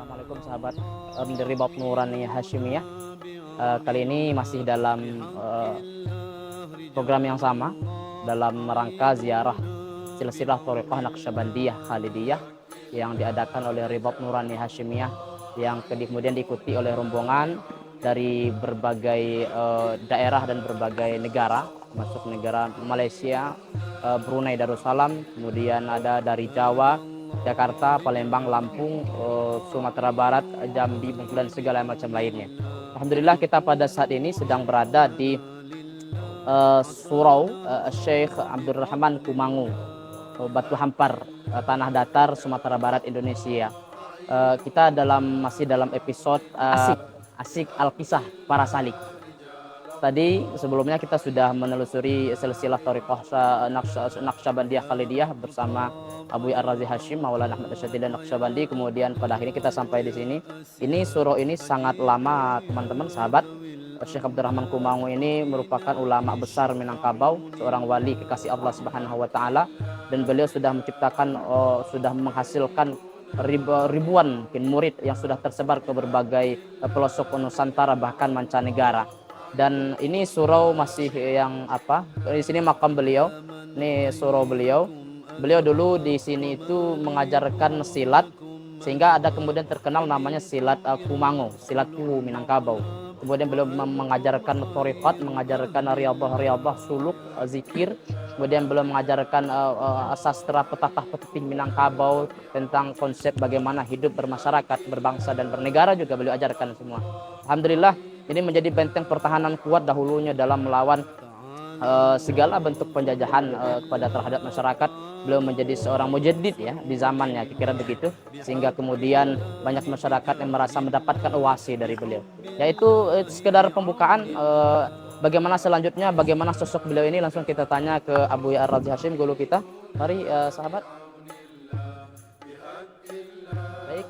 Assalamualaikum sahabat dari Bab Nurani Hashimiyah. Kali ini masih dalam program yang sama dalam rangka ziarah silsilah Thariqah Naqsyabandiyah Khalidiyah yang diadakan oleh Ribab Nurani Hashimiyah yang kemudian diikuti oleh rombongan dari berbagai daerah dan berbagai negara, masuk negara Malaysia, Brunei Darussalam, kemudian ada dari Jawa, Jakarta, Palembang, Lampung, Sumatera Barat, Jambi, dan segala macam lainnya. Alhamdulillah kita pada saat ini sedang berada di Surau Syekh Abdurrahman Kumangu, Batu Hampar, Tanah Datar, Sumatera Barat, Indonesia. Kita masih dalam episode asik Al-Kisah Para Salik. Tadi sebelumnya kita sudah menelusuri silsilah Thariqah Naqsyabandiyah Khalidiyah bersama Abu Ar-Razi Hashim, Maulana Ahmad Asyadillah Naqsyabandi. Kemudian pada akhirnya kita sampai di sini. Ini surau ini sangat lama teman-teman sahabat. Syekh Abdurrahman Kumangu ini merupakan ulama besar Minangkabau, seorang wali kekasih Allah Subhanahu wa taala, dan beliau sudah menciptakan sudah menghasilkan ribuan murid yang sudah tersebar ke berbagai pelosok Nusantara bahkan mancanegara. Dan ini surau masih yang di sini makam beliau, ini surau beliau. Beliau dulu di sini itu mengajarkan silat sehingga ada kemudian terkenal namanya silat Kumangu, silat Kuwu Minangkabau. Kemudian beliau mengajarkan thariqat, mengajarkan riyadhah, suluk, zikir. Kemudian beliau mengajarkan sastra petapah-petipih Minangkabau tentang konsep bagaimana hidup bermasyarakat, berbangsa dan bernegara juga beliau ajarkan semua. Alhamdulillah ini menjadi benteng pertahanan kuat dahulunya dalam melawan segala bentuk penjajahan terhadap masyarakat. Beliau menjadi seorang mujaddid ya di zamannya, kira begitu, sehingga kemudian banyak masyarakat yang merasa mendapatkan oasi dari beliau. Yaitu sekedar pembukaan. Bagaimana selanjutnya, bagaimana sosok beliau ini, langsung kita tanya ke Abu Ar-Razi Hashim, guru kita. Mari sahabat. Baik,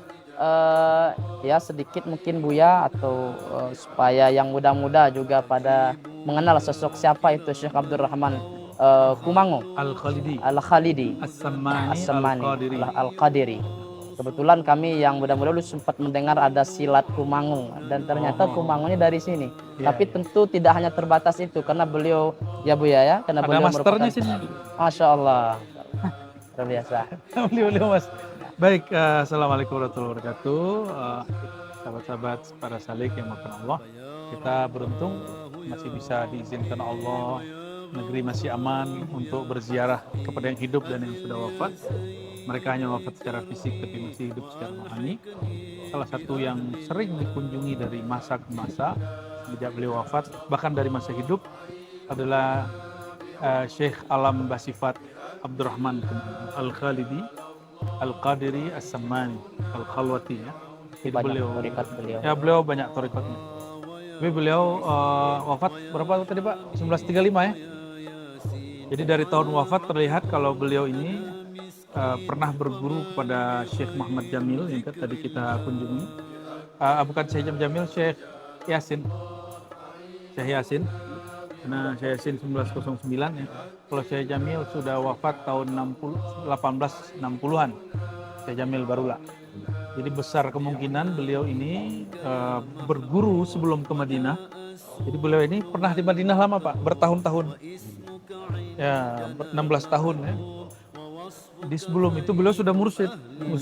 ya sedikit mungkin Buya atau supaya yang muda-muda juga pada mengenal sosok siapa itu Syekh Abdurrahman Kumangu Al-Khalidi As-Sammani Al-Qadiri. Kebetulan kami yang muda-muda dulu sempat mendengar ada silat Kumangu, dan ternyata Kumangunya dari sini. Tapi tentu tidak hanya terbatas itu, karena beliau ya Buya ya, karena ada beliau masternya merupakan sini. Masya Allah, luar biasa. Beliau mas. Baik, assalamualaikum warahmatullahi wabarakatuh. Sahabat-sahabat para salik yang makan Allah, kita beruntung masih bisa diizinkan Allah, negeri masih aman untuk berziarah kepada yang hidup dan yang sudah wafat. Mereka hanya wafat secara fisik tapi masih hidup secara rohani. Salah satu yang sering dikunjungi dari masa ke masa sejak beliau wafat, bahkan dari masa hidup, adalah Syekh Alam Basifat Abdurrahman Al-Khalidi Al-Qadiri As-Sammani Al-Khalwati ya. Jadi beliau banyak thariqatnya. Tapi beliau wafat berapa tadi Pak? 1935 ya. Jadi dari tahun wafat terlihat kalau beliau ini pernah berguru kepada Syekh Muhammad Jamil yang tadi kita kunjungi. Bukan Syekh Jamil, Syekh Yasin. Syekh Yasin. Karena Syekh Yasin 1909 ya. Kalau Syekh Jamil sudah wafat tahun 1860-an. Syekh Jamil barulah. Jadi besar kemungkinan beliau ini berguru sebelum ke Madinah. Jadi beliau ini pernah di Madinah lama Pak, bertahun-tahun. Ya, 16 tahun ya. Di sebelum itu beliau sudah mursyid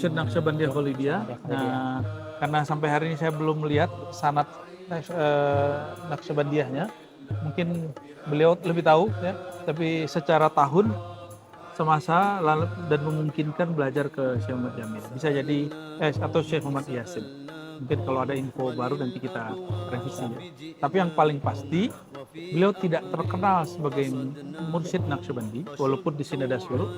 Naqsyabandiyah Khalidiyah. Nah, karena sampai hari ini saya belum melihat sanad Naqsyabandiyahnya. Mungkin beliau lebih tahu ya, tapi secara tahun semasa dan memungkinkan belajar ke Syekh Muhammad Jamil. Bisa jadi atau Syekh Muhammad Yasin. Mungkin kalau ada info baru nanti kita revisi ya. Tapi yang paling pasti beliau tidak terkenal sebagai mursyid Naqsyabandi, walaupun di sini ada suruk.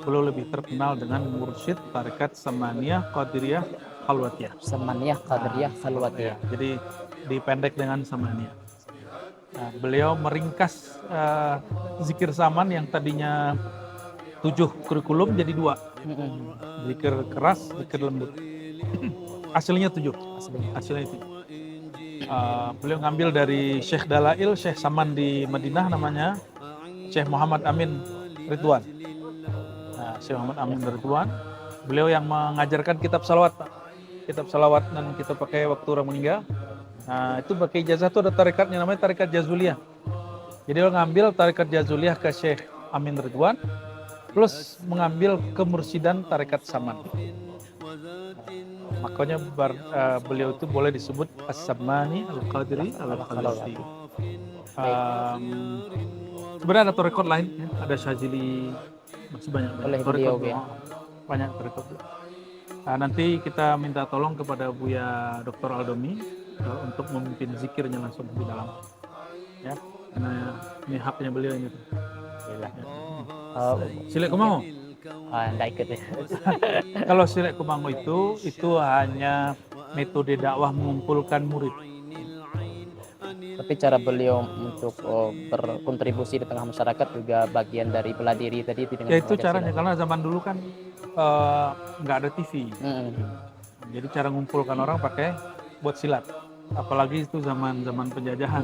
Beliau lebih terkenal dengan mursyid tarekat Samaniyah Qadiriyah Khalwatiyah. Samaniyah Qadiriyah Khalwatiyah. Jadi dipendek dengan Samaniyah. Nah, beliau meringkas zikir saman yang tadinya 7 kurikulum jadi 2. Zikir keras, zikir lembut. Aslinya 7. Aslinya 7. Beliau ngambil dari Syekh Dalail, Syekh Saman di Madinah namanya Syekh Muhammad Amin Ridwan. Syekh Muhammad Amin Ridwan. Beliau yang mengajarkan kitab salawat. kitab salawat dan kita pakai waktu orang meninggal. Nah, itu pakai ijazah tuh ada tarekatnya namanya tarekat Jazuliyah. Jadi orang ngambil tarekat Jazuliyah ke Syekh Amin Ridwan plus mengambil kemursidan tarekat Saman. Makanya beliau itu boleh disebut As-Samani Al-Qadiri Al-Khalisi. Sebenarnya ada tarekat lain, ya. Ada Syazili, masih banyak. Oleh beliau, ya. Banyak tarekat. Nanti kita minta tolong kepada Buya Dr. Aldomi untuk memimpin zikirnya langsung di dalam, ya, karena ini haknya beliau ini. Silek Kumango. Enggak ikut ya. Kalau Silek Kumango itu hanya metode dakwah mengumpulkan murid. Tapi cara beliau untuk berkontribusi di tengah masyarakat juga bagian dari bela diri tadi itu dengan Ya itu mengajar caranya, silat. karena zaman dulu kan nggak ada TV. Jadi cara ngumpulkan orang pakai buat silat. Apalagi itu zaman penjajahan.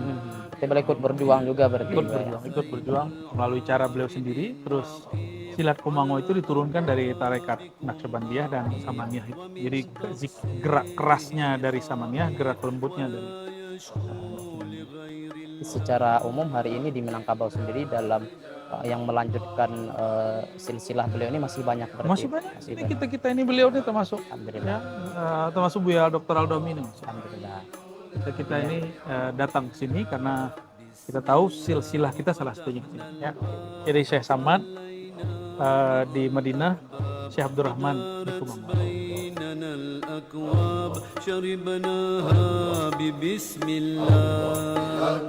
Kita boleh ikut berjuang juga berarti. Ikut berjuang melalui cara beliau sendiri. Terus silat Kumango itu diturunkan dari tarekat Naqsyabandiyah dan Samaniyah. Jadi gerak kerasnya dari Samaniyah, gerak lembutnya dari. Secara umum hari ini di Minangkabau sendiri dalam yang melanjutkan silsilah beliau ini masih banyak berarti. Masih banyak. Ini kita ini beliau ini termasuk. Alhamdulillah. Ya, termasuk Buya Dr. Aldomi ini. Alhamdulillah. Kita ini datang ke sini karena kita tahu silsilah kita salah satunya. Ya. Jadi Syekh Samad di Madinah, Syekh Abdurrahman di Kumango. شربناها ببسم الله